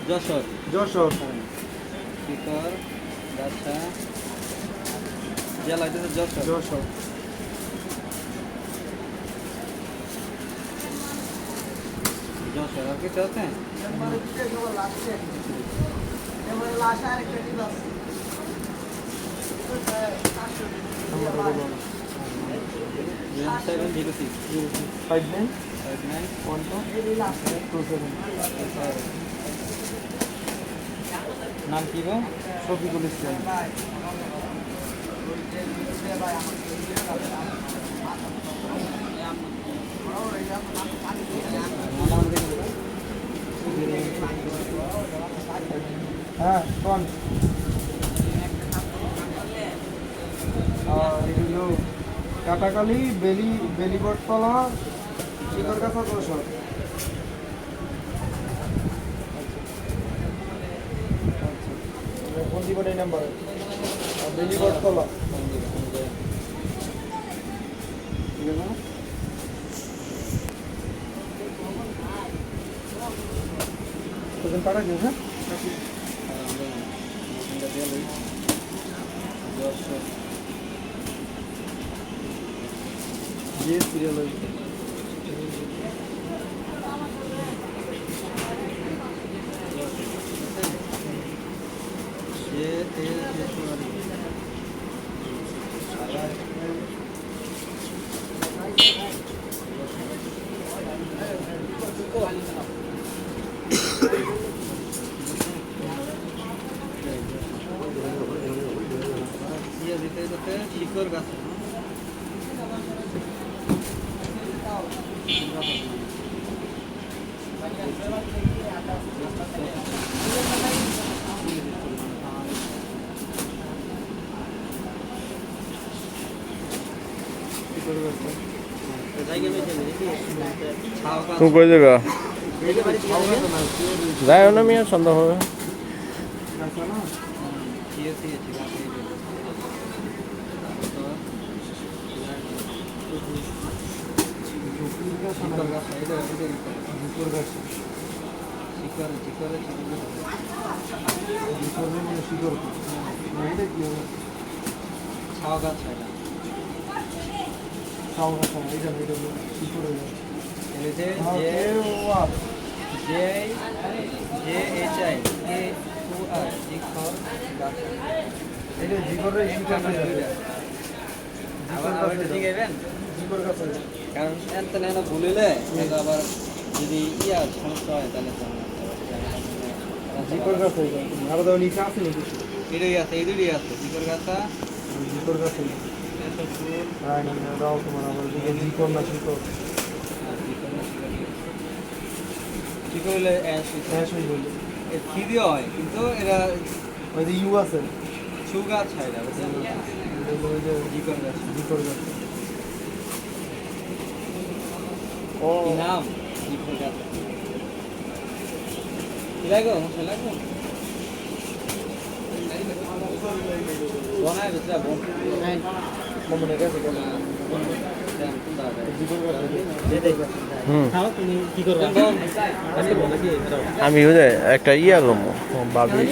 যশোর যশোর শিকর গাছা জেলা হইতেছে যশোর যশোর যশোর আর কিছু আছে নাম্বার বলো 0706 59 59 12 27 নাম কি গো শফিকুল ইসলাম হ্যাঁ কোন এগুলো কাটাকালি বেলিবটতলা শিকরগাছা যশোর কোন দিবেন এই নাম্বারে বেলিবটতলা ঠিক আছে না তোদের পাড়া গেছে হ্যাঁ যশোর যে সিরিয়াল হয়েছে শিকর গাছে তুমি কই যাবা যাই না মিয়া সন্ধ্যা হবে ছাও গাছ কারণ এত নেন ভুলিলে আবার যদি ইয়া সমস্যা হয় তাহলে এটাই আছে এই দুটোই আছে জিকর গাছা শিকর হলে খিদিও হয় কিন্তু এরা ইউ আছে ছু গাছ হয় না জিকর গাছ ও কি নাম জিকর গাছ কি লাগো মশলা লাগো বনায় বেচা বন মনে গেছে আমি একটা ইয়া লম ভাবি